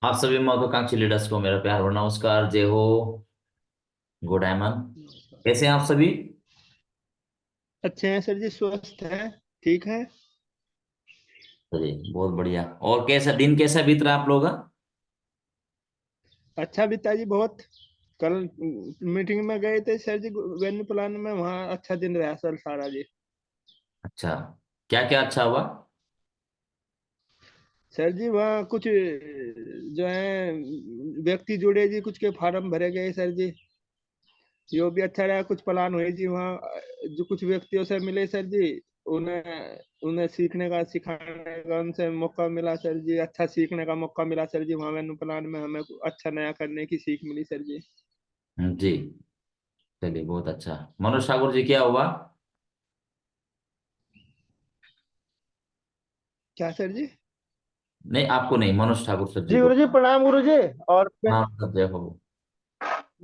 आप सभी महत्वाकांक्षी लीडर्स को मेरा प्यार भरा नमस्कार। जय हो। गुड एमन। कैसे हैं आप सभी? अच्छे हैं सर जी, स्वस्थ हैं। ठीक है। चलिए बहुत बढ़िया। और कैसा दिन कैसा बीत रहा है आप लोगों का? अच्छा बीता जी बहुत। कल मीटिंग में गए थे सर जी, वेन्यू प्लान में, वहाँ अच्छा दिन रहा सर सारा जी। अच्छा। क्या क्या अच्छा हुआ? सर जी वहाँ कुछ जो है व्यक्ति जुड़े जी, कुछ के फार्म भरे गए सर जी। यो भी अच्छा रहा। कुछ प्लान हुए जी वहाँ, जो कुछ व्यक्तियों से मिले सर जी, उन्हें उन्हें सीखने का सिखाने का उनसे मौका मिला सर जी। अच्छा सीखने का मौका मिला सर जी, वहाँ वेन्यू प्लान में हमें अच्छा नया करने की सीख मिली सर जी। जी। चलिए बहुत अच्छा। मनोज ठाकुर जी क्या हुआ? क्या सर जी? नहीं आपको नहीं, मनोज ठाकुर सर जी जी को। गुरु जी प्रणाम गुरु जी। और हाँ सर, जय हो।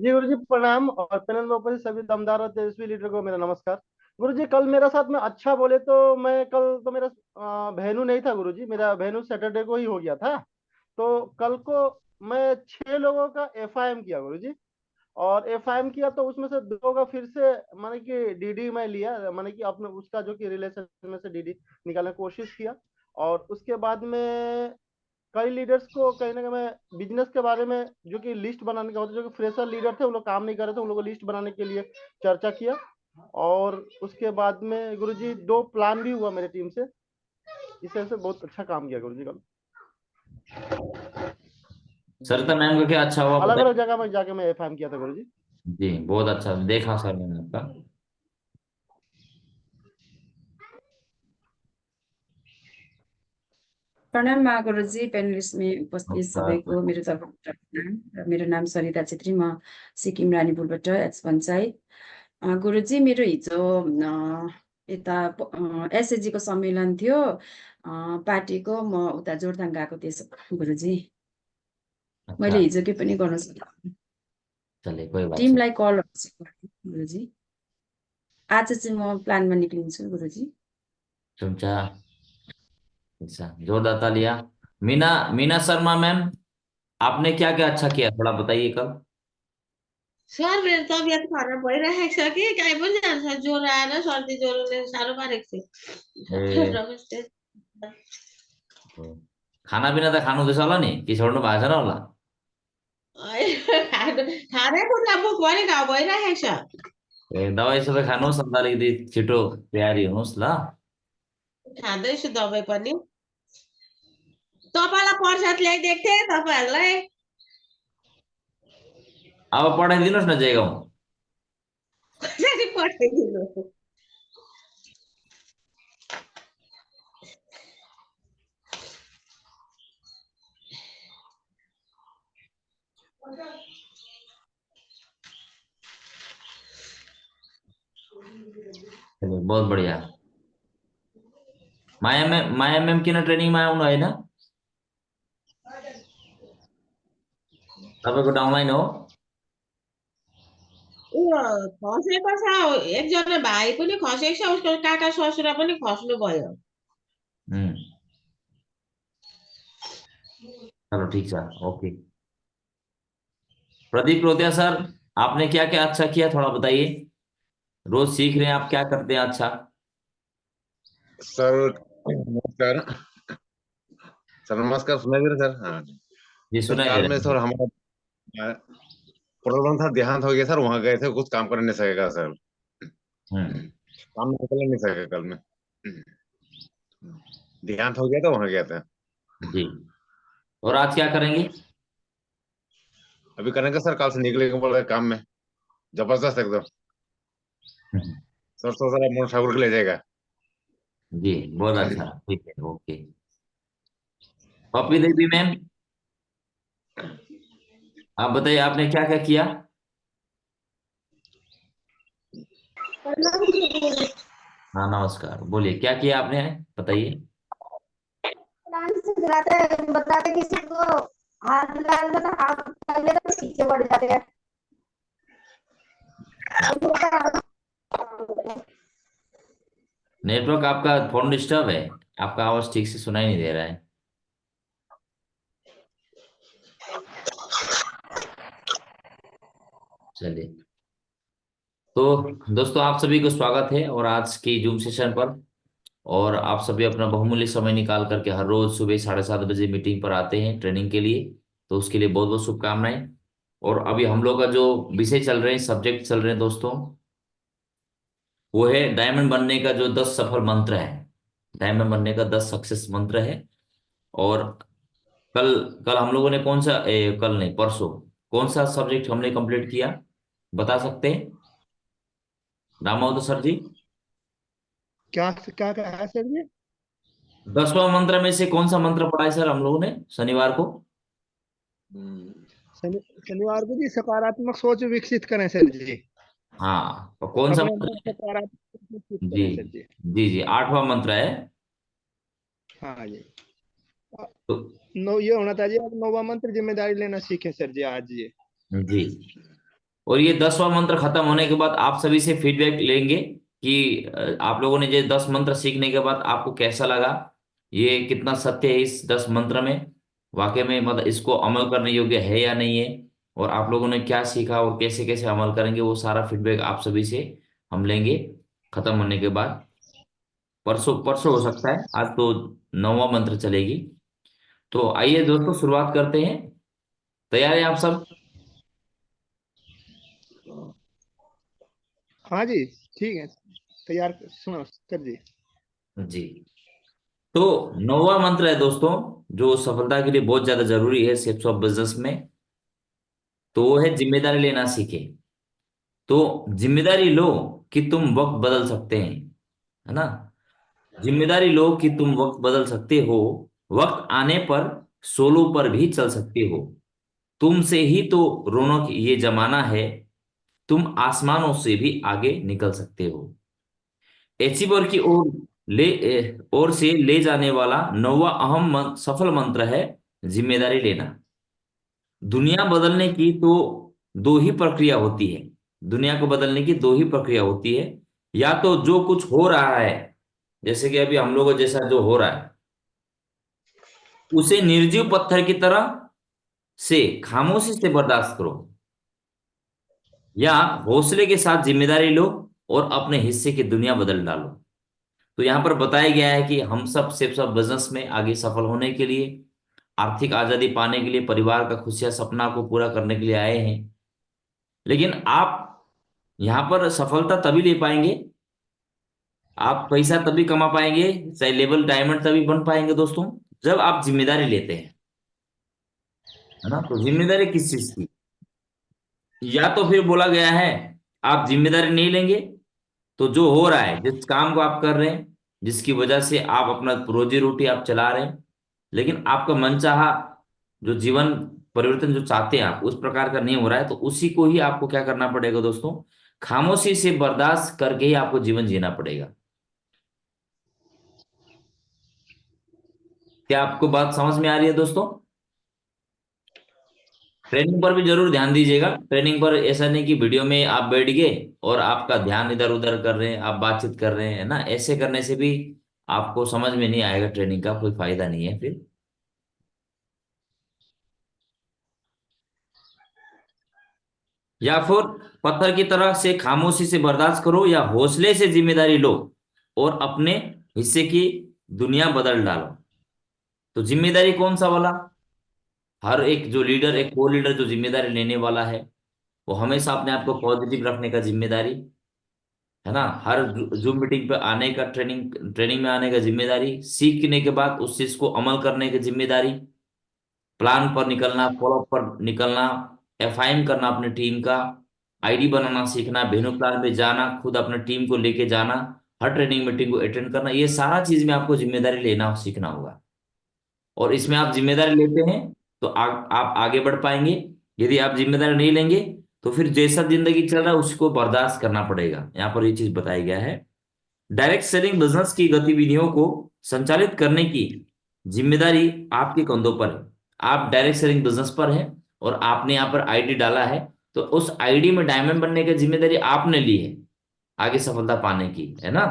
जी गुरु जी प्रणाम, और पैनल में उपस्थित सभी दमदार और तेजस्वी लीडर को मेरा नमस्कार। गुरु जी कल मेरा साथ में अच्छा बोले तो मैं कल तो मेरा वेन्यू नहीं था गुरु जी, मेरा वेन्यू सैटरडे को ही हो गया था। तो कल को मैं 6 लोगों का एफआईएम किया गुरु जी। और एफआईएम किया तो उसमें से 2 का फिर से माने कि डीडी मैं लिया, माने कि अपने उसका जो कि रिलेशन में से डीडी निकालने की कोशिश किया। और उसके बाद में कई लीडर्स को कहीं ना कहीं मैं बिजनेस के बारे में जो कि लिस्ट बनाने का होता है, जो कि फ्रेशर लीडर थे, उन लोग काम नहीं कर रहे थे, उन लोगों को लिस्ट बनाने के लिए चर्चा किया। और उसके बाद में गुरुजी 2 प्लान भी हुआ मेरे टीम से। इस तरह से बहुत अच्छा काम किया गुरुजी कल। सरिता मैम का क्या अच्छा हुआ अलग अलग बताइए। जगह में जाके मैं एफआईएम किया था गुरुजी। जी बहुत अच्छा देखा सर मैंने आपका। प्रणाम महागुरुजी, पेनलिस्ट में उपस्थित नमस्कार। सबैको मेरो तर्फबाट प्रणाम। र मेरो नाम सरिता छेत्री, म सिक्किम रानीपुलबाट एच पञ्चायत। गुरुजी मेरो हिजो यता एसएचजीको सम्मेलन थियो पार्टीको, म उता जोरथाङ गएको थिएँ गुरुजी। अच्छा। मैले हिजो के पनि गर्न सकिनँ। चलिए कोई बात नहीं। टिमलाई कलहरू चाहिँ गरेँ गुरुजी। आज चाहिँ म प्लानमा निक्लिन्छु गुरुजी। चुमचा। अच्छा जोरदार तालियां। मीना मीना शर्मा मैम, आपने क्या क्या अच्छा किया थोड़ा बताइए कल। सर मेरो तबियत खराब भइरहेको छ कि काहीँ पनि जान्छ, ज्वरो आएर सर्दी ज्वरोले साह्रो पारेको थियो। ए, नमस्ते। खाना पिना त खानु हुँदैछ होला नि कि छोड्नु भएको छैन होला? खानै खुट्टा मुख पनि घाउ भइरहेको छ। ए दबाई सबै खानुहोस् अन्त अलिकति छिटो तयारी हुनुहोस् ल। खाँदैछु दबाई पनि। तपाईँलाई प्रसाद ल्याइदिएको थिएँ तपाईँहरूलाई। अब पठाइदिनुहोस् न जयगाउँ। कसरी पठाइदिनु? चलिए बहुत बढ़िया। माया मैम किन ट्रेनिङमा आउनु होइन? तपाईँको डाउनलाइन हो? उयो खसेको छ, एकजना भाइ पनि खसेको छ, उसको काका ससुरा पनि खस्नु भयो। हम्म। चलो ठीक है। ओके। प्रदीप रोतिया सर, आपने क्या क्या अच्छा किया थोड़ा बताइए। रोज सीख रहे हैं आप, क्या करते हैं अच्छा? सर नमस्कार। सर नमस्कार, सुनाई दे रहा है सर? हाँ। जी सर सुनाई दे काल में रहा है। सर हमारा प्रोग्राम था, देहांत हो गया सर। वहां गए थे, कुछ काम कर नहीं सकेगा सर। हम्म। काम निकल नहीं सकेगा कल में। देहांत हो गया था, वहां गया था। जी। और आज क्या करेंगे? अभी करेंगे सर, कल से निकलेंगे बोल रहे काम में। जबरदस्त एकदम। हम्म। सर सोच रहा मोहन ठाकुर के ले जाएगा। जी बहुत अच्छा, ठीक है, ओके। पप्पी देवी मैम, आप बताइए आपने क्या क्या किया? हाँ नमस्कार, बोलिए क्या किया आपने, बताइए। डांस सिखाते हैं, बताते किसी को हाथ लगाने में, हाथ पहले तो पीछे बढ़ जाते हैं। नेटवर्क आपका फोन डिस्टर्ब है, आपका आवाज ठीक से सुनाई नहीं दे रहा है। चलिए, तो दोस्तों आप सभी को स्वागत है और आज की जूम सेशन पर। और आप सभी अपना बहुमूल्य समय निकाल करके हर रोज सुबह 7:30 बजे मीटिंग पर आते हैं ट्रेनिंग के लिए, तो उसके लिए बहुत बहुत शुभकामनाएं। और अभी हम लोग का जो विषय चल रहे हैं, सब्जेक्ट चल रहे हैं दोस्तों, वो है डायमंड बनने का जो 10 सफल मंत्र है। डायमंड बनने का 10 सक्सेस मंत्र है। और कल कल हम लोगों ने कौन सा कल नहीं, परसों कौन सा सब्जेक्ट हमने कंप्लीट किया, बता सकते हैं रामावत सर जी? क्या क्या कहा है सर जी? 10वां मंत्र में से कौन सा मंत्र पढ़ा है सर हम लोगों ने शनिवार को? शनिवार को जी सकारात्मक सोच विकसित करें सर जी। हाँ, तो कौन सा अपने मंत्र अंदर है? सकारात्मक सोच विकसित जी करें सर जी। जी जी, 8वां मंत्र है। हाँ जी। तो नो ये होना था जी, आप 9वां मंत्र जिम्मेदारी लेना सीखें सर जी आज ये। जी, और ये 10वां मंत्र खत्म होने के बाद आप सभी से फीडबैक लेंगे कि आप लोगों ने ये 10 मंत्र सीखने के बाद आपको कैसा लगा, ये कितना सत्य है इस 10 मंत्र में, वाकई में मतलब इसको अमल करने योग्य है या नहीं है, और आप लोगों ने क्या सीखा और कैसे कैसे अमल करेंगे, वो सारा फीडबैक आप सभी से हम लेंगे खत्म होने के बाद। परसों परसों हो सकता है, आज तो 9वां मंत्र चलेगी। तो आइए दोस्तों शुरुआत करते हैं। तैयार हैं आप सब? हाँ जी, ठीक है, तैयार सुनो सर जी। जी, तो 9वां मंत्र है दोस्तों, जो सफलता के लिए बहुत ज्यादा जरूरी है सेल्स ऑफ बिजनेस में, तो वो है जिम्मेदारी लेना सीखे। तो जिम्मेदारी लो कि तुम वक्त बदल सकते हैं, है ना? जिम्मेदारी लो कि तुम वक्त बदल सकते हो, वक्त आने पर सोलो पर भी चल सकते हो, तुमसे ही तो रौनक ये जमाना है, तुम आसमानों से भी आगे निकल सकते हो। अचीवर की ओर ओर से ले जाने वाला 9वां अहम सफल मंत्र है जिम्मेदारी लेना। दुनिया बदलने की तो दो ही प्रक्रिया होती है, दुनिया को बदलने की दो ही प्रक्रिया होती है। या तो जो कुछ हो रहा है, जैसे कि अभी हम लोगों जैसा जो हो रहा है, उसे निर्जीव पत्थर की तरह से खामोशी से बर्दाश्त करो, या हौसले के साथ जिम्मेदारी लो और अपने हिस्से की दुनिया बदल डालो। तो यहाँ पर बताया गया है कि हम सब सिर्फ सब बिजनेस में आगे सफल होने के लिए, आर्थिक आजादी पाने के लिए, परिवार का खुशियां सपना को पूरा करने के लिए आए हैं। लेकिन आप यहाँ पर सफलता तभी ले पाएंगे, आप पैसा तभी कमा पाएंगे, चाहे लेवल डायमंड तभी बन पाएंगे दोस्तों, जब आप जिम्मेदारी लेते हैं, है ना? तो जिम्मेदारी किस चीज की? या तो फिर बोला गया है आप जिम्मेदारी नहीं लेंगे तो जो हो रहा है, जिस काम को आप कर रहे हैं, जिसकी वजह से आप अपना रोजी रोटी आप चला रहे हैं, लेकिन आपका मनचाहा जो जीवन परिवर्तन जो चाहते हैं आप, उस प्रकार का नहीं हो रहा है, तो उसी को ही आपको क्या करना पड़ेगा दोस्तों? खामोशी से बर्दाश्त करके ही आपको जीवन जीना पड़ेगा। क्या आपको बात समझ में आ रही है दोस्तों? ट्रेनिंग पर भी जरूर ध्यान दीजिएगा। ट्रेनिंग पर ऐसा नहीं कि वीडियो में आप बैठ गए और आपका ध्यान इधर उधर कर रहे हैं, आप बातचीत कर रहे हैं, है ना? ऐसे करने से भी आपको समझ में नहीं आएगा, ट्रेनिंग का कोई फायदा नहीं है फिर। या फिर पत्थर की तरह से खामोशी से बर्दाश्त करो, या हौसले से जिम्मेदारी लो और अपने हिस्से की दुनिया बदल डालो। तो जिम्मेदारी कौन सा वाला? हर एक जो लीडर, एक को लीडर जो जिम्मेदारी लेने वाला है, वो हमेशा अपने आप को पॉजिटिव रखने का जिम्मेदारी, है ना? हर जूम मीटिंग पे आने का, ट्रेनिंग ट्रेनिंग में आने का जिम्मेदारी, सीखने के बाद उस चीज को अमल करने की जिम्मेदारी, प्लान पर निकलना, फॉलोअप पर निकलना, एफआईएम करना अपने टीम का, आईडी बनाना सीखना, वेन्यू प्लान में जाना, खुद अपने टीम को लेके जाना, हर ट्रेनिंग मीटिंग को अटेंड करना, ये सारा चीज में आपको जिम्मेदारी लेना सीखना होगा। और इसमें आप जिम्मेदारी लेते हैं तो आप आगे बढ़ पाएंगे। यदि आप जिम्मेदारी नहीं लेंगे तो फिर जैसा जिंदगी चल रहा है उसको बर्दाश्त करना पड़ेगा। यहाँ पर ये चीज बताया गया है। डायरेक्ट सेलिंग बिजनेस की गतिविधियों को संचालित करने की जिम्मेदारी आपके कंधों पर है। आप डायरेक्ट सेलिंग बिजनेस पर है और आपने यहाँ पर आईडी डाला है, तो उस आईडी में डायमंड बनने की जिम्मेदारी आपने ली है, आगे सफलता पाने की, है ना?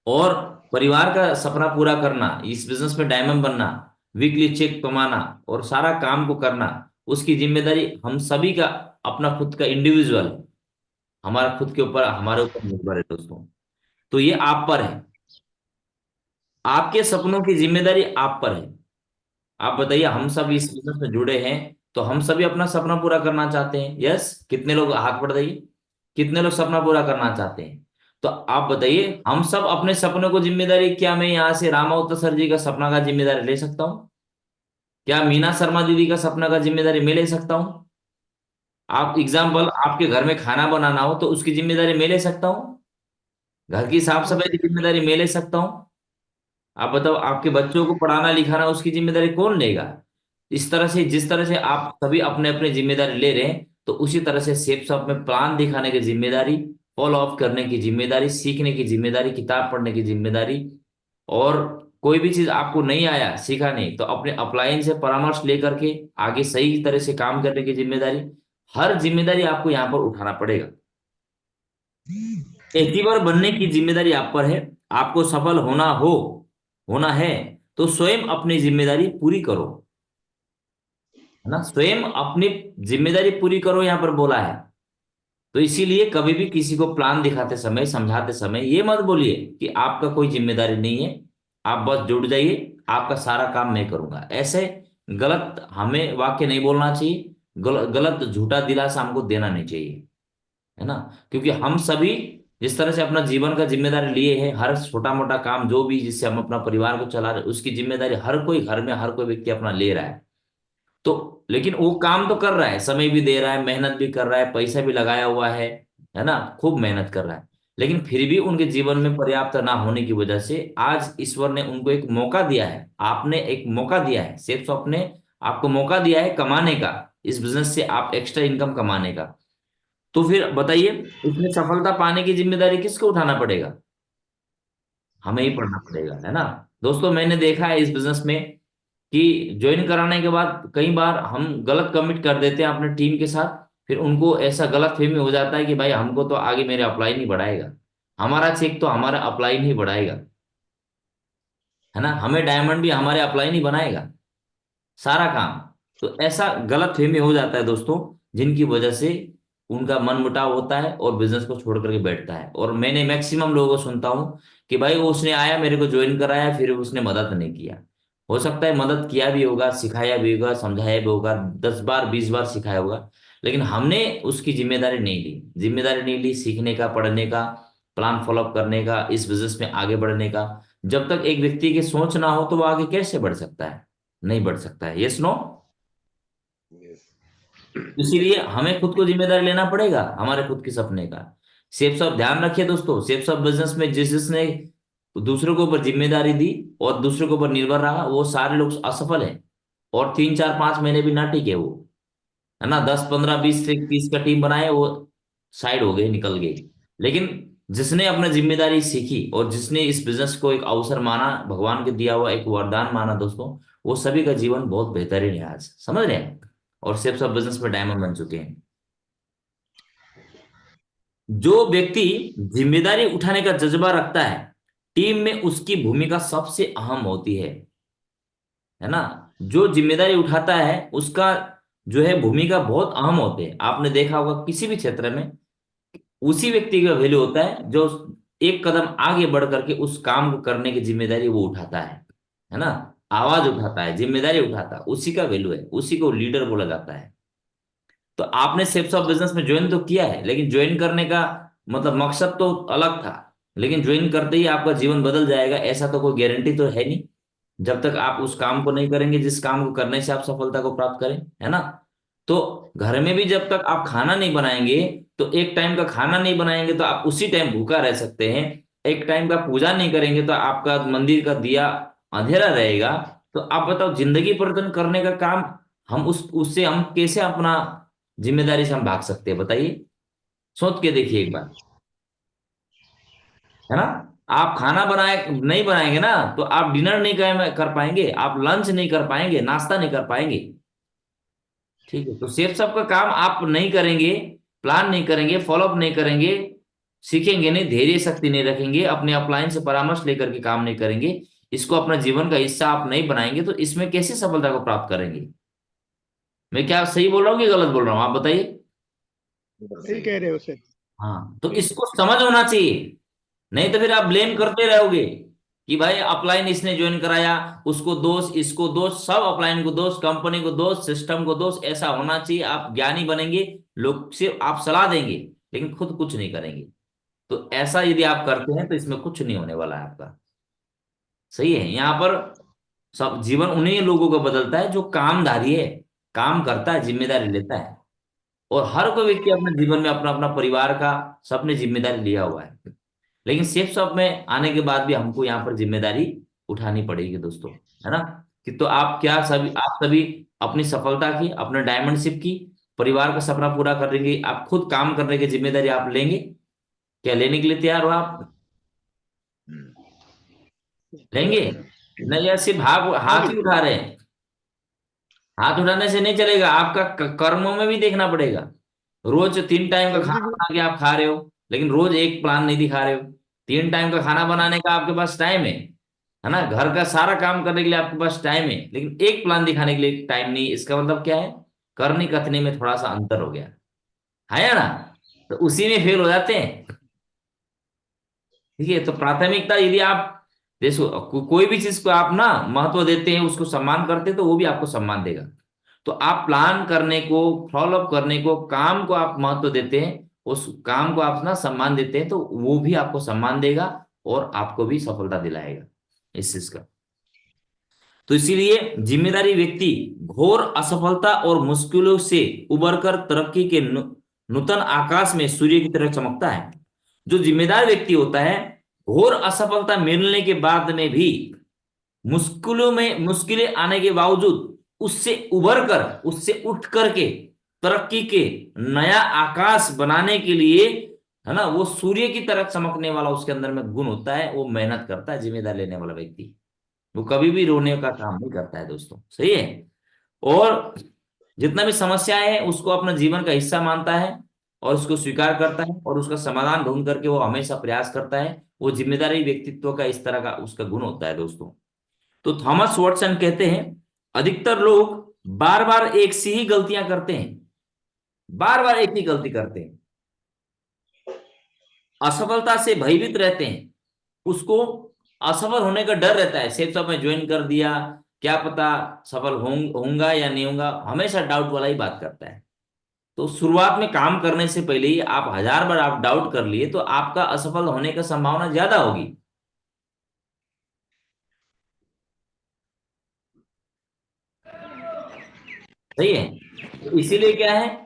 और परिवार का सपना पूरा करना, इस बिजनेस में डायमंड बनना, वीकली चेक कमाना और सारा काम को करना, उसकी जिम्मेदारी हम सभी का अपना खुद का इंडिविजुअल है, हमारा खुद के ऊपर, हमारे ऊपर निर्भर है दोस्तों। तो ये आप पर है, आपके सपनों की जिम्मेदारी आप पर है। आप बताइए, हम सब इस बिजनेस में जुड़े हैं, तो हम सभी अपना सपना पूरा करना चाहते हैं। यस, कितने लोग हाथ बढ़ जाइए, कितने लोग सपना पूरा करना चाहते हैं? तो आप बताइए, हम सब अपने सपनों को जिम्मेदारी, क्या मैं यहाँ से रामावत सर जी का सपना का जिम्मेदारी ले सकता हूँ? क्या मीना शर्मा दीदी का सपना का जिम्मेदारी मैं ले सकता हूँ? आप एग्जाम्पल, आपके घर में खाना बनाना हो तो उसकी जिम्मेदारी मैं ले सकता हूँ? घर की साफ सफाई की जिम्मेदारी मैं ले सकता हूँ? आप बताओ, आपके बच्चों को पढ़ाना लिखाना उसकी जिम्मेदारी कौन लेगा? इस तरह से, जिस तरह से आप सभी अपने अपने जिम्मेदारी ले रहे हैं, तो उसी तरह से सेफ शॉप में प्लान दिखाने की जिम्मेदारी, फॉलो अप करने की जिम्मेदारी, सीखने की जिम्मेदारी, किताब पढ़ने की जिम्मेदारी, और कोई भी चीज आपको नहीं आया, सीखा नहीं, तो अपने अपलाइन से परामर्श लेकर के आगे सही तरह से काम करने की जिम्मेदारी, हर जिम्मेदारी आपको यहाँ पर उठाना पड़ेगा। अचीवर बनने की जिम्मेदारी आप पर है। आपको सफल होना है तो स्वयं अपनी जिम्मेदारी पूरी करो, है ना? स्वयं अपनी जिम्मेदारी पूरी करो, यहां पर बोला है। तो इसीलिए कभी भी किसी को प्लान दिखाते समय, समझाते समय ये मत बोलिए कि आपका कोई जिम्मेदारी नहीं है, आप बस जुड़ जाइए, आपका सारा काम मैं करूंगा। ऐसे गलत हमें वाक्य नहीं बोलना चाहिए, गलत झूठा दिलासा हमको देना नहीं चाहिए, है ना? क्योंकि हम सभी जिस तरह से अपना जीवन का जिम्मेदारी लिए हैं, हर छोटा मोटा काम जो भी जिससे हम अपना परिवार को चला रहे हैं, उसकी जिम्मेदारी हर कोई घर में, हर कोई व्यक्ति अपना ले रहा है। तो लेकिन वो काम तो कर रहा है, समय भी दे रहा है, मेहनत भी कर रहा है, पैसा भी लगाया हुआ है ना? खूब मेहनत कर रहा है। लेकिन फिर भी उनके जीवन में पर्याप्त ना होने की वजह से आज ईश्वर ने उनको एक मौका दिया है, आपने एक मौका दिया है, सेफ शॉप ने आपको मौका दिया है कमाने का, इस बिजनेस से आप एक्स्ट्रा इनकम कमाने का। तो फिर बताइए, इसमें सफलता पाने की जिम्मेदारी किसको उठाना पड़ेगा? हमें ही पढ़ना पड़ेगा, है ना? दोस्तों, मैंने देखा है इस बिजनेस में कि ज्वाइन कराने के बाद कई बार हम गलत कमिट कर देते हैं अपने टीम के साथ, फिर उनको ऐसा गलत फहमी हो जाता है कि भाई हमको तो आगे मेरे अपलाइन ही बढ़ाएगा, हमारा चेक तो हमारा अपलाइन ही बढ़ाएगा, है ना? हमें डायमंड भी हमारे अपलाइन ही बनाएगा, सारा काम। तो ऐसा गलत फहमी हो जाता है दोस्तों, जिनकी वजह से उनका मन मुटाव होता है और बिजनेस को छोड़ करके बैठता है। और मैंने मैक्सिमम लोगों को सुनता हूँ कि भाई वो उसने आया, मेरे को ज्वाइन कराया, फिर उसने मदद नहीं किया। हो सकता है मदद किया भी होगा, सिखाया भी होगा, समझाया भी होगा, 10 बार 20 बार सिखाया होगा, लेकिन हमने उसकी जिम्मेदारी नहीं ली, जिम्मेदारी नहीं ली सीखने का, पढ़ने का, प्लान फॉलोअप करने का, इस बिजनेस में आगे बढ़ने का। जब तक एक व्यक्ति की सोच ना हो तो वो आगे कैसे बढ़ सकता है? नहीं बढ़ सकता है। Yes no? इसीलिए हमें खुद को जिम्मेदारी लेना पड़ेगा हमारे खुद के सपने का। सेफ सब ध्यान रखिए दोस्तों, सेफ सब बिजनेस में जिसने दूसरों के ऊपर जिम्मेदारी दी और दूसरों के ऊपर निर्भर रहा, वो सारे लोग असफल हैं। और 3 4 5 महीने भी ना टिके वो, है ना? 10 15 20 से 30 का टीम बनाए, वो साइड हो गए, निकल गए। लेकिन जिसने अपना जिम्मेदारी सीखी और जिसने इस बिजनेस को एक अवसर माना, भगवान के दिया हुआ एक वरदान माना दोस्तों, वो सभी का जीवन बहुत बेहतरीन है आज, समझ रहे हैं? और सिर्फ सब बिजनेस में डायमंड बन चुके हैं। जो व्यक्ति जिम्मेदारी उठाने का जज्बा रखता है, टीम में उसकी भूमिका सबसे अहम होती है ना? जो जिम्मेदारी उठाता है उसका जो है भूमिका बहुत अहम होते हैं। आपने देखा होगा किसी भी क्षेत्र में उसी व्यक्ति का वैल्यू होता है जो एक कदम आगे बढ़ करके उस काम को करने की जिम्मेदारी वो उठाता है ना? आवाज उठाता है, जिम्मेदारी उठाता है, उसी का वैल्यू है, उसी को लीडर बोला जाता है। तो आपने सेफ्स ऑफ बिजनेस में ज्वाइन तो किया है, लेकिन ज्वाइन करने का मतलब मकसद तो अलग था, लेकिन ज्वाइन करते ही आपका जीवन बदल जाएगा ऐसा तो कोई गारंटी तो है नहीं, जब तक आप उस काम को नहीं करेंगे जिस काम को करने से आप सफलता को प्राप्त करें, है ना? तो घर में भी जब तक आप खाना नहीं बनाएंगे, तो एक टाइम का खाना नहीं बनाएंगे तो आप उसी टाइम भूखा रह सकते हैं। एक टाइम का पूजा नहीं करेंगे तो आपका मंदिर का दिया अंधेरा रहेगा। तो आप बताओ, जिंदगी परिवर्तन करने का काम हम उससे हम कैसे अपना जिम्मेदारी से हम भाग सकते हैं? बताइए, सोच के देखिए एक बार, है ना? आप खाना बनाए नहीं बनाएंगे ना, तो आप डिनर नहीं कर पाएंगे, आप लंच नहीं कर पाएंगे, नाश्ता नहीं कर पाएंगे। ठीक है, तो सेफ सबका काम आप नहीं करेंगे, प्लान नहीं करेंगे, फॉलोअप नहीं करेंगे, सीखेंगे नहीं, धैर्य शक्ति नहीं रखेंगे, अपने अपलाइन से परामर्श लेकर के काम नहीं करेंगे, इसको अपना जीवन का हिस्सा आप नहीं बनाएंगे, तो इसमें कैसे सफलता को प्राप्त करेंगे? मैं क्या सही बोल रहा हूँ कि गलत बोल रहा हूँ? आप बताइए। सही कह रहे हो सर। हाँ, तो इसको समझ होना चाहिए। नहीं तो फिर आप ब्लेम करते रहोगे कि भाई अपलाइन इसने ज्वाइन कराया, उसको दोष, इसको दोष, सब अपलाइन को दोष, कंपनी को दोष, सिस्टम को दोष। ऐसा होना चाहिए। आप ज्ञानी बनेंगे, लोग सिर्फ आप सलाह देंगे लेकिन खुद कुछ नहीं करेंगे। तो ऐसा यदि आप करते हैं तो इसमें कुछ नहीं होने वाला है आपका। सही है। यहाँ पर सब जीवन उन्हीं लोगों का बदलता है जो कामधारी है, काम करता है, जिम्मेदारी लेता है। और हर कोई व्यक्ति अपने जीवन में अपना अपना परिवार का सबने जिम्मेदारी लिया हुआ है। लेकिन सेफ शॉप में आने के बाद भी हमको यहाँ पर जिम्मेदारी उठानी पड़ेगी दोस्तों, है ना। कि तो आप क्या सभी, आप सभी अपनी सफलता की, अपने डायमंडशिप की, परिवार का सपना पूरा करेंगे, आप खुद काम करने की जिम्मेदारी आप लेंगे? क्या लेने के लिए तैयार हो आप? लेंगे? नहीं, या सिर्फ हाथ हाथ ही उठा रहे हैं? हाथ उठाने से नहीं चलेगा, आपका कर्मों में भी देखना पड़ेगा। रोज 3 टाइम का सर जी खाना बना के आप खा रहे हो, लेकिन रोज एक प्लान नहीं दिखा रहे हो। 3 टाइम का खाना बनाने का आपके पास टाइम है ना, घर का सारा काम करने के लिए आपके पास टाइम है, लेकिन एक प्लान दिखाने के लिए टाइम नहीं। इसका मतलब क्या है? करनी कथनी में थोड़ा सा अंतर हो गया है या ना। तो उसी में फेल हो जाते हैं। ठीक है, तो प्राथमिकता यदि आप देखो, कोई भी चीज को आप ना महत्व देते हैं, उसको सम्मान करते हैं, तो वो भी आपको सम्मान देगा। तो आप प्लान करने को, फॉलो अप करने को, काम को आप महत्व देते हैं, उस काम को आप ना सम्मान देते हैं, तो वो भी आपको सम्मान देगा और आपको भी सफलता दिलाएगा इस चीज का। तो इसीलिए जिम्मेदारी व्यक्ति घोर असफलता और मुश्किलों से उबरकर तरक्की के नूतन आकाश में सूर्य की तरह चमकता है। जो जिम्मेदार व्यक्ति होता है, घोर असफलता मिलने के बाद में भी, मुश्किलें आने के बावजूद उससे उभर कर, उससे उठ करके तरक्की के नया आकाश बनाने के लिए, है ना, वो सूर्य की तरह चमकने वाला उसके अंदर में गुण होता है। वो मेहनत करता है, जिम्मेदार लेने वाला व्यक्ति। वो कभी भी रोने का काम नहीं करता है दोस्तों। सही है। और जितना भी समस्याएं हैं उसको अपना जीवन का हिस्सा मानता है और उसको स्वीकार करता है और उसका समाधान ढूंढ करके वो हमेशा प्रयास करता है। वो जिम्मेदारी व्यक्तित्व का इस तरह का उसका गुण होता है दोस्तों। तो थॉमस वॉटसन कहते हैं, अधिकतर लोग बार बार एक सी ही गलतियां करते हैं, बार बार एक ही गलती करते हैं, असफलता से भयभीत रहते हैं। उसको असफल होने का डर रहता है। सेफ सब में ज्वाइन कर दिया, क्या पता सफल होऊंगा या नहीं होऊंगा, हमेशा डाउट वाला ही बात करता है। तो शुरुआत में काम करने से पहले ही आप 1000 बार आप डाउट कर लिए तो आपका असफल होने का संभावना ज्यादा होगी। सही है। तो इसीलिए क्या है,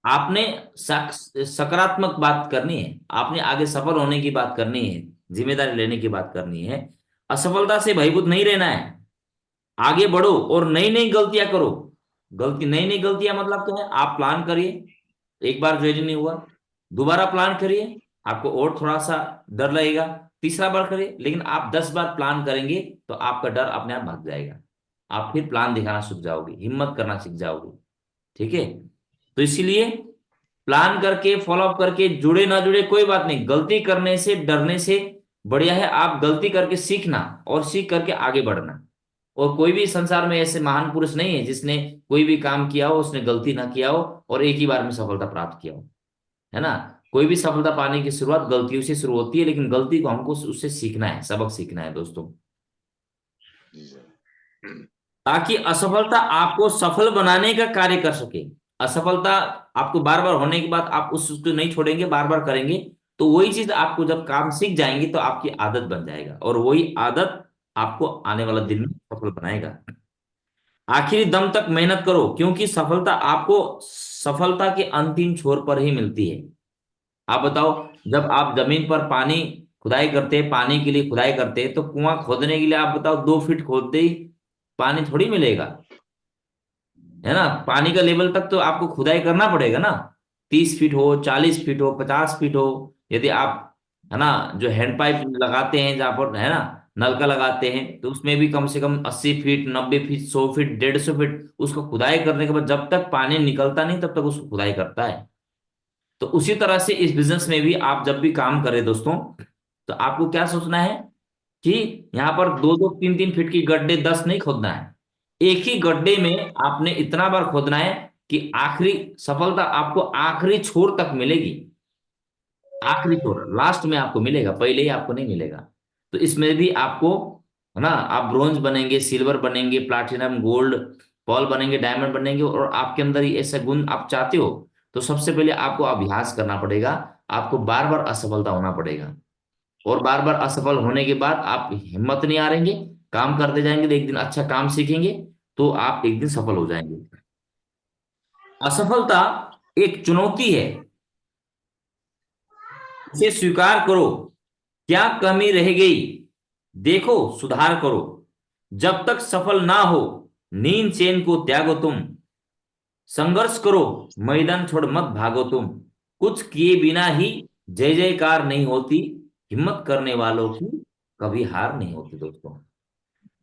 आपने सकारात्मक बात करनी है, आपने आगे सफल होने की बात करनी है, जिम्मेदारी लेने की बात करनी है। असफलता से भयभीत नहीं रहना है। आगे बढ़ो और नई नई गलतियां करो। नई नई गलतियां मतलब क्या है? आप प्लान करिए, एक बार ज्वाइन नहीं हुआ, दोबारा प्लान करिए, आपको और थोड़ा सा डर लगेगा, तीसरा बार करिए, लेकिन आप 10 बार प्लान करेंगे तो आपका डर अपने आप भाग जाएगा। आप फिर प्लान दिखाना सीख जाओगे, हिम्मत करना सीख जाओगे। ठीक है। तो इसीलिए प्लान करके, फॉलो अप करके, जुड़े ना जुड़े कोई बात नहीं, गलती करने से डरने से बढ़िया है आप गलती करके सीखना और सीख करके आगे बढ़ना। और कोई भी संसार में ऐसे महान पुरुष नहीं है जिसने कोई भी काम किया हो उसने गलती ना किया हो और एक ही बार में सफलता प्राप्त किया हो, है ना। कोई भी सफलता पाने की शुरुआत गलतियों से शुरू होती है, लेकिन गलती को हमको उससे सीखना है, सबक सीखना है दोस्तों, ताकि असफलता आपको सफल बनाने का कार्य कर सके। असफलता आपको बार बार होने के बाद आप उसको नहीं छोड़ेंगे, बार बार करेंगे, तो वही चीज आपको जब काम सीख जाएंगे तो आपकी आदत बन जाएगा और वही आदत आपको आने वाला दिन में सफल बनाएगा। आखिरी दम तक मेहनत करो, क्योंकि सफलता आपको सफलता के अंतिम छोर पर ही मिलती है। आप बताओ, जब आप जमीन पर पानी खुदाई करते हैं, पानी के लिए खुदाई करते हैं, तो कुआं खोदने के लिए आप बताओ 2 फीट खोदते ही पानी थोड़ी मिलेगा, है ना। पानी का लेवल तक तो आपको खुदाई करना पड़ेगा ना। 30 फीट हो, 40 फीट हो, 50 फीट हो। यदि आप, है ना, जो हैंड पाइप लगाते हैं जहाँ पर, है ना, नलका लगाते हैं, तो उसमें भी कम से कम 80 फीट, 90 फीट, 100 फीट, 150 फीट उसको खुदाई करने के बाद जब तक पानी निकलता नहीं तब तक उसको खुदाई करता है। तो उसी तरह से इस बिजनेस में भी आप जब भी काम करें दोस्तों, तो आपको क्या सोचना है कि यहाँ पर 2-2, 3-3 फीट की गड्ढे 10 नहीं खोदना है। एक ही गड्ढे में आपने इतना बार खोदना है कि आखिरी सफलता आपको आखिरी छोर तक मिलेगी, आखिरी छोर लास्ट में आपको मिलेगा, पहले ही आपको नहीं मिलेगा। तो इसमें भी आपको, है ना, आप ब्रोंज बनेंगे, सिल्वर बनेंगे, प्लैटिनम, गोल्ड, पर्ल बनेंगे, डायमंड बनेंगे, और आपके अंदर ये ऐसा गुण आप चाहते हो, तो सबसे पहले आपको अभ्यास करना पड़ेगा, आपको बार बार असफलता होना पड़ेगा, और बार बार असफल होने के बाद आप हिम्मत नहीं हारेंगे, काम करते जाएंगे, तो एक दिन अच्छा काम सीखेंगे, तो आप एक दिन सफल हो जाएंगे। असफलता एक चुनौती है, इसे स्वीकार करो, क्या कमी रह गई देखो, सुधार करो, जब तक सफल ना हो नींद चैन को त्यागो तुम, संघर्ष करो मैदान छोड़ मत भागो तुम, कुछ किए बिना ही जय जयकार नहीं होती, हिम्मत करने वालों की कभी हार नहीं होती दोस्तों,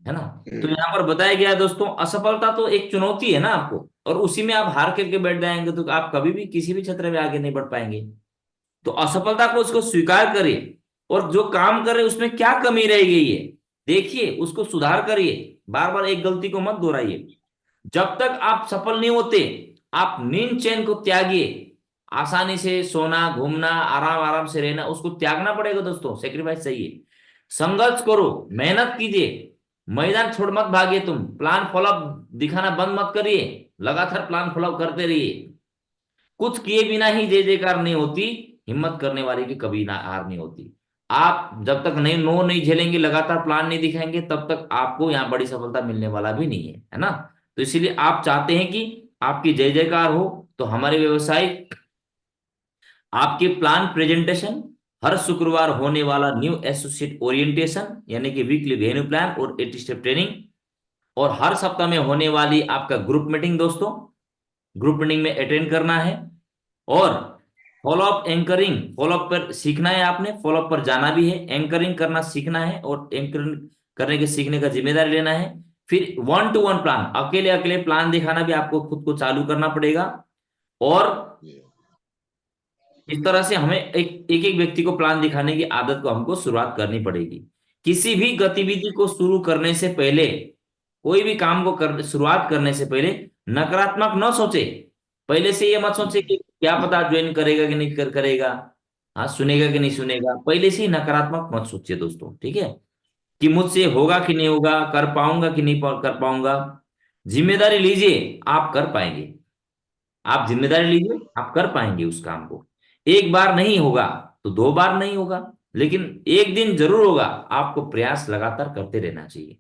है ना। तो यहाँ पर बताया गया है दोस्तों, असफलता तो एक चुनौती है ना आपको, और उसी में आप हार करके बैठ जाएंगे तो आप कभी भी किसी भी क्षेत्र में आगे नहीं बढ़ पाएंगे। तो असफलता को उसको स्वीकार करिए, और जो काम कर रहे उसमें क्या कमी रह गई है देखिए, उसको सुधार करिए, बार बार एक गलती को मत दोहराइए। जब तक आप सफल नहीं होते, आप नींद चैन को त्यागिए, आसानी से सोना, घूमना, आराम आराम से रहना, उसको त्यागना पड़ेगा दोस्तों, सेक्रीफाइस चाहिए। संघर्ष करो, मेहनत कीजिए, मैदान छोड़ मत भागिए तुम, प्लान फॉलोअप दिखाना बंद मत करिए, लगातार प्लान फॉलोअप करते रहिए, कुछ किए बिना ही जय जयकार नहीं होती, हिम्मत करने वाले की कभी ना हार नहीं होती। आप जब तक नहीं नो नहीं झेलेंगे, लगातार प्लान नहीं दिखाएंगे, तब तक आपको यहाँ बड़ी सफलता मिलने वाला भी नहीं है ना। तो इसीलिए आप चाहते हैं कि आपकी जय जयकार हो, तो हमारे व्यवसाय आपके प्लान प्रेजेंटेशन, हर शुक्रवार होने वाला न्यू एसोसिएट ओरिएंटेशन यानी कि वीकली वेन्यू प्लान और 8 स्टेप ट्रेनिंग, और हर सप्ताह में होने वाली आपका ग्रुप मीटिंग दोस्तों, ग्रुप मीटिंग में अटेंड करना है, और फॉलोअप एंकरिंग, फॉलोअप पर सीखना है, आपने फॉलोअप पर जाना भी है, एंकरिंग करना सीखना है, और एंकरिंग करने के सीखने का जिम्मेदारी लेना है। फिर 1-to-1 प्लान, अकेले अकेले प्लान दिखाना भी आपको खुद को चालू करना पड़ेगा, और इस तरह से हमें एक एक व्यक्ति को प्लान दिखाने की आदत को हमको शुरुआत करनी पड़ेगी। किसी भी गतिविधि को शुरू करने से पहले, कोई भी काम को शुरुआत करने से पहले नकारात्मक न सोचे, पहले से ये मत सोचे कि क्या पता ज्वाइन करेगा कि नहीं करेगा, हाँ सुनेगा कि नहीं सुनेगा, पहले से ही नकारात्मक मत सोचिए दोस्तों, ठीक है, कि मुझसे होगा कि नहीं होगा, कर पाऊंगा कि नहीं कर पाऊंगा। जिम्मेदारी लीजिए, आप कर पाएंगे, आप जिम्मेदारी लीजिए, आप कर पाएंगे उस काम को। एक बार नहीं होगा तो 2 बार नहीं होगा, लेकिन एक दिन जरूर होगा, आपको प्रयास लगातार करते रहना चाहिए,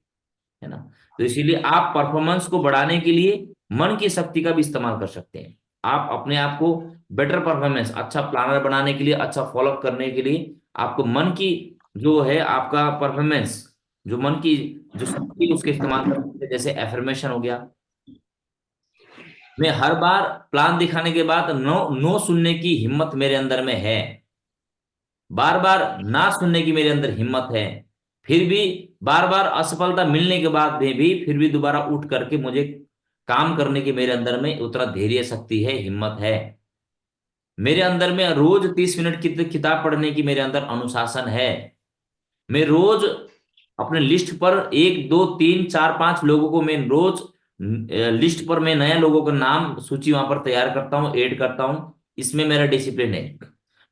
है ना। तो इसीलिए आप परफॉर्मेंस को बढ़ाने के लिए मन की शक्ति का भी इस्तेमाल कर सकते हैं। आप अपने आप को बेटर परफॉर्मेंस, अच्छा प्लानर बनाने के लिए, अच्छा फॉलोअप करने के लिए, आपको मन की जो है आपका परफॉर्मेंस, जो मन की जो शक्ति है, उसके इस्तेमाल कर सकते हैं। जैसे एफर्मेशन हो गया, मैं हर बार प्लान दिखाने के बाद नो नो सुनने की हिम्मत मेरे अंदर में है, बार बार ना सुनने की मेरे अंदर हिम्मत है, फिर भी बार बार असफलता मिलने के बाद भी फिर भी दोबारा उठ करके मुझे काम करने की मेरे अंदर में उतना धैर्य शक्ति है, हिम्मत है, मेरे अंदर में रोज 30 मिनट की किताब पढ़ने की मेरे अंदर अनुशासन है, मैं रोज अपने लिस्ट पर 1 2 3 4 5 लोगों को मैं रोज लिस्ट पर मैं नया लोगों का नाम सूची वहां पर तैयार करता हूँ, ऐड करता हूँ, इसमें मेरा डिसिप्लिन है।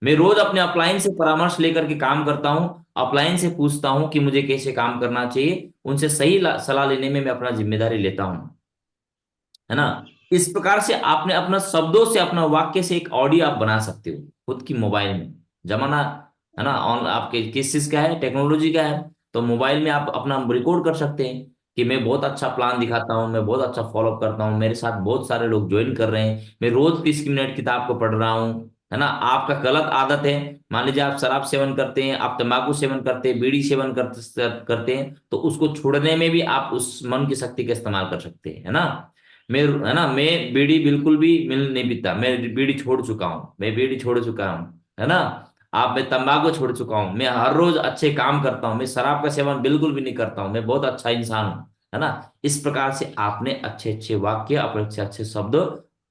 मैं रोज अपने अपलाइन से परामर्श लेकर के काम करता हूँ, अपलाइन से पूछता हूँ कि मुझे कैसे काम करना चाहिए, उनसे सही सलाह लेने में मैं अपना जिम्मेदारी लेता हूँ, है ना। इस प्रकार से आपने अपना शब्दों से, अपना वाक्य से एक ऑडियो आप बना सकते हो खुद की मोबाइल में। जमाना, है ना, ऑन आपके किस चीज का है, टेक्नोलॉजी का है, तो मोबाइल में आप अपना रिकॉर्ड कर सकते हैं कि मैं बहुत अच्छा प्लान दिखाता हूँ, मैं बहुत अच्छा फॉलो करता हूँ, मेरे साथ बहुत सारे लोग ज्वाइन कर रहे हैं, मैं रोज 30 मिनट किताब को पढ़ रहा हूँ, है ना। आपका गलत आदत है, मान लीजिए आप शराब सेवन करते हैं, आप तंबाकू सेवन करते हैं, बीड़ी सेवन करते हैं, तो उसको छोड़ने में भी आप उस मन की शक्ति का इस्तेमाल कर सकते हैं, है ना। मैं, है ना, मैं बीड़ी बिल्कुल भी मिल नहीं पीता, मैं बीड़ी छोड़ चुका हूँ, मैं बीड़ी छोड़ चुका हूँ, है ना। आप, मैं तंबाकू छोड़ चुका हूँ, मैं हर रोज अच्छे काम करता हूँ, मैं शराब का सेवन बिल्कुल भी नहीं करता हूँ, मैं बहुत अच्छा इंसान हूँ, है ना। इस प्रकार से आपने अच्छे अच्छे वाक्य, अपने अच्छे अच्छे शब्द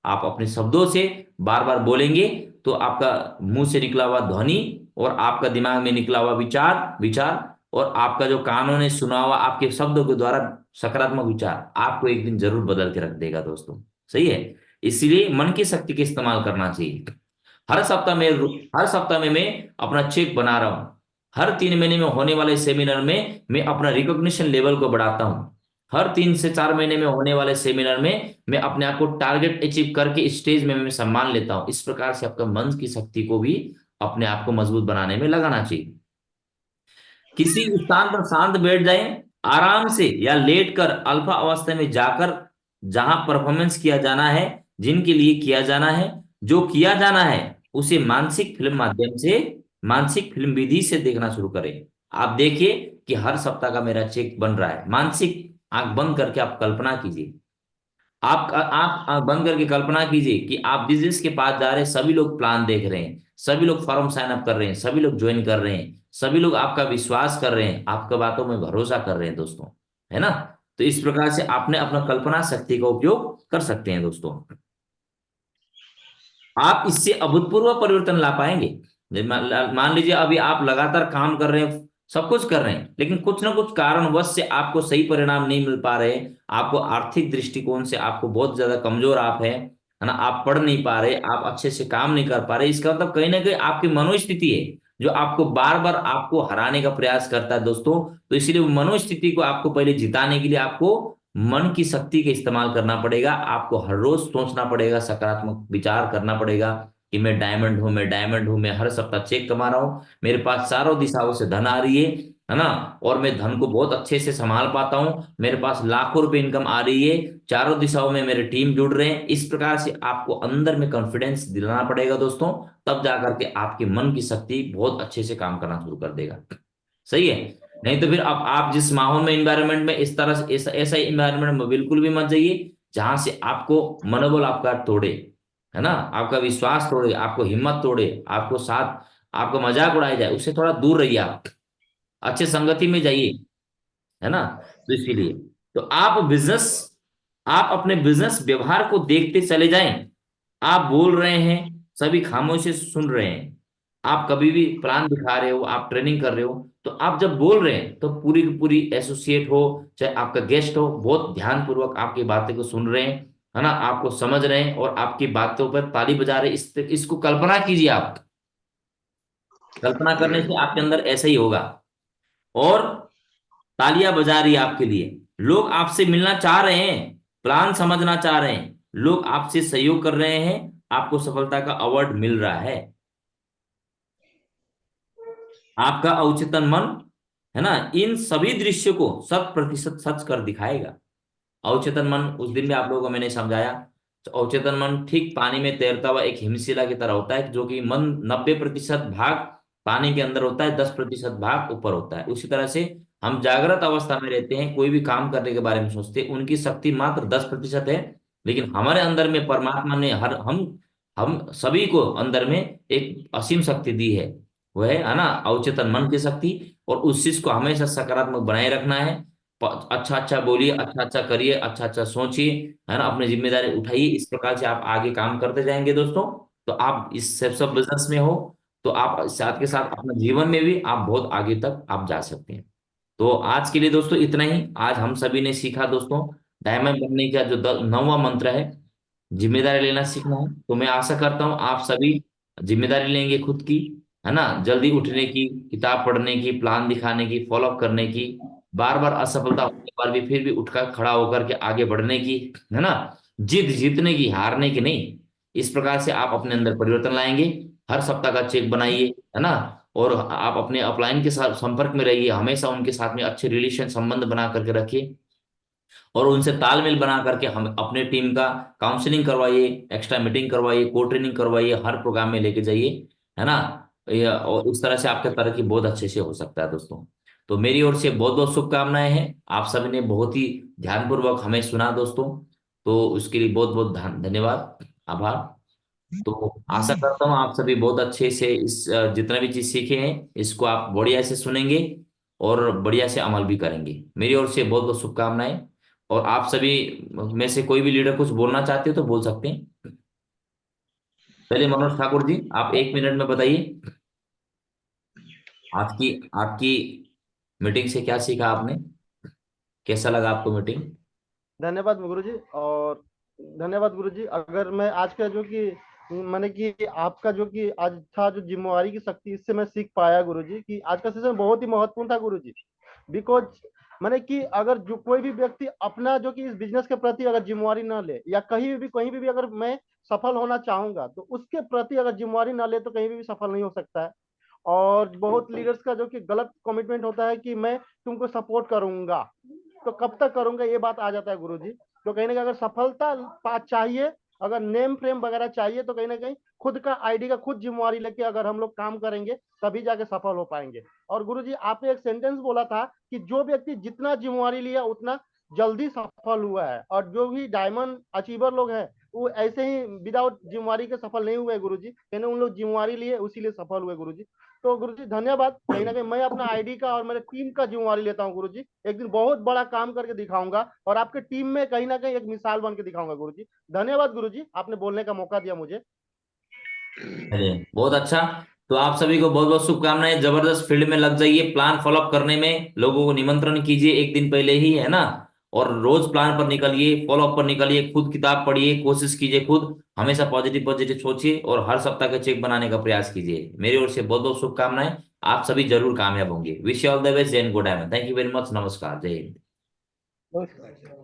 आप अपने शब्दों से बार बार बोलेंगे, तो आपका मुंह से निकला हुआ ध्वनि और आपका दिमाग में निकला हुआ विचार विचार और आपका जो कानों ने सुना हुआ आपके शब्दों के द्वारा सकारात्मक विचार आपको एक दिन जरूर बदल के रख देगा दोस्तों, सही है। इसीलिए मन की शक्ति का इस्तेमाल करना चाहिए। हर सप्ताह में मैं अपना चेक बना रहा हूँ। हर 3 महीने में होने वाले सेमिनार में मैं अपना रिकॉग्निशन लेवल को बढ़ाता हूँ। हर 3 से 4 महीने में होने वाले सेमिनार में मैं अपने आप को टारगेट अचीव करके स्टेज में मैं सम्मान लेता हूँ। इस प्रकार से आपका मन की शक्ति को भी अपने आप को मजबूत बनाने में लगाना चाहिए। किसी स्थान पर शांत बैठ जाएं, आराम से या लेटकर अल्फा अवस्था में जाकर, जहां परफॉर्मेंस किया जाना है, जिनके लिए किया जाना है, जो किया जाना है, उसे मानसिक फिल्म माध्यम से, मानसिक फिल्म विधि से देखना शुरू करें। आप देखिए कि हर सप्ताह का मेरा चेक बन रहा है। मानसिक आंख बंद करके आप कल्पना कीजिए, आप आंख बंद करके कल्पना कीजिए कि आप बिजनेस के पास जा रहे हैं, सभी लोग प्लान देख रहे हैं, सभी लोग फॉर्म साइन अप कर रहे हैं, सभी लोग ज्वाइन कर रहे हैं, सभी लोग आपका विश्वास कर रहे हैं, आपका बातों में भरोसा कर रहे हैं दोस्तों, है ना। तो इस प्रकार से आपने अपना कल्पना शक्ति का उपयोग कर सकते हैं दोस्तों। आप इससे अभूतपूर्व परिवर्तन ला पाएंगे। मान लीजिए अभी आप लगातार काम कर रहे हैं, सब कुछ कर रहे हैं, लेकिन कुछ ना कुछ कारणवश से आपको सही परिणाम नहीं मिल पा रहे, आपको आर्थिक दृष्टिकोण से आपको बहुत ज्यादा कमजोर आप है ना, आप पढ़ नहीं पा रहे, आप अच्छे से काम नहीं कर पा रहे, इसका मतलब कहीं ना कहीं आपकी मनोस्थिति है जो आपको बार बार आपको हराने का प्रयास करता है दोस्तों। तो इसीलिए वो मनोस्थिति को आपको पहले जिताने के लिए आपको मन की शक्ति का इस्तेमाल करना पड़ेगा। आपको हर रोज सोचना पड़ेगा, सकारात्मक विचार करना पड़ेगा कि मैं डायमंड हूं, मैं डायमंड हूं, मैं हर सप्ताह चेक कमा रहा हूं, मेरे पास चारों दिशाओं से धन आ रही है ना, और मैं धन को बहुत अच्छे से संभाल पाता हूं, मेरे पास लाखों रुपए इनकम आ रही है, चारों दिशाओं में मेरे टीम जुड़ रहे हैं। इस प्रकार से आपको अंदर में कॉन्फिडेंस दिलाना पड़ेगा दोस्तों, तब जाकर के आपके मन की शक्ति बहुत अच्छे से काम करना शुरू कर देगा। सही है। नहीं तो फिर अब आप जिस माहौल में, इन्वायरमेंट में, इस तरह से ऐसा ऐसा इन्वायरमेंट में बिल्कुल भी मत जाइए जहां से आपको मनोबल आपका तोड़े, है ना, आपका विश्वास तोड़े, आपको हिम्मत तोड़े, आपको साथ आपका मजाक उड़ाया जाए, उससे थोड़ा दूर रहिए आप, अच्छे संगति में जाइए, है ना। तो इसीलिए तो आप अपने बिजनेस व्यवहार को देखते चले जाएं। आप बोल रहे हैं, सभी खामोशी से सुन रहे हैं। आप कभी भी प्लान दिखा रहे हो, आप ट्रेनिंग कर रहे हो, तो आप जब बोल रहे हैं तो पूरी की पूरी एसोसिएट हो चाहे आपका गेस्ट हो, बहुत ध्यान पूर्वक आपकी बातें को सुन रहे हैं, है ना, आपको समझ रहे हैं और आपकी बातों पर ताली बजा रहे हैं। इसको कल्पना कीजिए आप। कल्पना करने से आपके अंदर ऐसा ही होगा। और तालियां बजा रही है आपके लिए, लोग आपसे मिलना चाह रहे हैं, प्लान समझना चाह रहे हैं, लोग आपसे सहयोग कर रहे हैं, आपको सफलता का अवार्ड मिल रहा है। आपका अवचेतन मन, है ना, इन सभी दृश्यों को 100% सच कर दिखाएगा। अवचेतन मन उस दिन भी आप लोगों को मैंने समझाया। तो अवचेतन मन ठीक पानी में तैरता हुआ एक हिमशिला की तरह होता है, जो कि मन 90% भाग पानी के अंदर होता है, 10% भाग ऊपर होता है। उसी तरह से हम जागृत अवस्था में रहते हैं, कोई भी काम करने के बारे में सोचते हैं, उनकी शक्ति मात्र 10% है, लेकिन हमारे अंदर में परमात्मा ने हर हम सभी को अंदर में एक असीम शक्ति दी है। वो है ना, अवचेतन मन की शक्ति। और उस चीज को हमेशा सकारात्मक बनाए रखना है। अच्छा अच्छा बोलिए, अच्छा अच्छा करिए, अच्छा अच्छा सोचिए, है ना, अपनी जिम्मेदारी उठाइए। इस प्रकार से आप आगे काम करते जाएंगे दोस्तों। तो आप इस सब बिजनेस में हो तो आप साथ के साथ अपने जीवन में भी आप बहुत आगे तक आप जा सकते हैं। तो आज के लिए दोस्तों इतना ही। आज हम सभी ने सीखा दोस्तों, डायमंड बनने का जो 9वां मंत्र है, जिम्मेदारी लेना सीखना है। तो मैं आशा करता हूँ आप सभी जिम्मेदारी लेंगे खुद की, है ना, जल्दी उठने की, किताब पढ़ने की, प्लान दिखाने की, फॉलो अप करने की, बार बार असफलता होने के बाद भी फिर भी उठकर खड़ा होकर के आगे बढ़ने की, है ना, जिद जीतने की, हारने की नहीं। इस प्रकार से आप अपने अंदर परिवर्तन लाएंगे। हर सप्ताह का चेक बनाइए, है ना, और आप अपने अपलाइन के साथ संपर्क में रहिए, हमेशा उनके साथ में अच्छे रिलेशन संबंध बना करके रखिए, और उनसे तालमेल बना करके हम अपने टीम का काउंसलिंग करवाइए, एक्स्ट्रा मीटिंग करवाइए, को ट्रेनिंग करवाइए, हर प्रोग्राम में लेके जाइए, है ना। और इस तरह से आपका तरक्की बहुत अच्छे से हो सकता है दोस्तों। तो मेरी ओर से बहुत बहुत शुभकामनाएं हैं। आप सभी ने बहुत ही ध्यानपूर्वक हमें सुना दोस्तों, तो उसके लिए बहुत बहुत धन्यवाद, आभार। तो आशा करता हूँ आप सभी बहुत अच्छे से इस जितना भी चीज सीखे हैं इसको आप बढ़िया से सुनेंगे और बढ़िया से अमल भी करेंगे। मेरी ओर से बहुत बहुत शुभकामनाएं। और आप सभी में से कोई भी लीडर कुछ बोलना चाहते हो तो बोल सकते हैं। पहले मनोज ठाकुर जी, आप 1 मिनट में बताइए आपकी आपकी मीटिंग से क्या सीखा आपने, कैसा लगा आपको मीटिंग। धन्यवाद गुरु जी। और धन्यवाद गुरुजी। अगर मैं आज का जो कि मैंने कि आपका जो कि आज था जो जिम्मेवारी की शक्ति, इससे मैं सीख पाया गुरुजी कि आज का सेशन बहुत ही महत्वपूर्ण था गुरुजी। बिकॉज मैंने कि अगर जो कोई भी व्यक्ति अपना जो कि इस बिजनेस के प्रति अगर जिम्मेवारी ना ले, या कहीं भी अगर मैं सफल होना चाहूंगा, तो उसके प्रति अगर जिम्मेवारी ना ले तो कहीं भी सफल नहीं हो सकता है। और बहुत लीडर्स का जो कि गलत कमिटमेंट होता है कि मैं तुमको सपोर्ट करूंगा, तो कब तक करूंगा, ये बात आ जाता है गुरुजी। तो कहीं ना कहीं अगर सफलता चाहिए, अगर नेम फ्रेम वगैरह चाहिए, तो कहीं ना कहीं खुद का आईडी का खुद जिम्मेवारी लेके अगर हम लोग काम करेंगे तभी जाके सफल हो पाएंगे। और गुरुजी आपने एक सेंटेंस बोला था कि जो व्यक्ति जितना जिम्मेवारी लिया उतना जल्दी सफल हुआ है, और जो भी डायमंड अचीवर लोग हैं वो ऐसे ही विदाउट जिम्मेवारी के सफल नहीं हुए गुरुजी, कहने उन लोग जिम्मेवारी लिए उसीलिए सफल हुए गुरुजी। तो गुरुजी धन्यवाद। कहीं ना कहीं मैं अपना आईडी का और मेरे टीम का जिम्मेवारी लेता हूँ गुरुजी। एक दिन बहुत बड़ा काम करके दिखाऊंगा और आपके टीम में कहीं ना कहीं एक मिसाल बन के दिखाऊंगा गुरुजी। धन्यवाद गुरुजी, आपने बोलने का मौका दिया मुझे। चलिए बहुत अच्छा। तो आप सभी को बहुत बहुत शुभकामनाएं, जबरदस्त फील्ड में लग जाइए, प्लान फॉलो अप करने में लोगों को निमंत्रण कीजिए एक दिन पहले ही, है ना। और रोज प्लान पर निकलिए, फॉलो अप पर निकलिए, खुद किताब पढ़िए, कोशिश कीजिए, खुद हमेशा पॉजिटिव पॉजिटिव सोचिए और हर सप्ताह का चेक बनाने का प्रयास कीजिए। मेरी ओर से बहुत बहुत शुभकामनाएं, आप सभी जरूर कामयाब होंगे। Wish you all the best and good. Thank you very much. नमस्कार, जय हिंद। नमस्कार।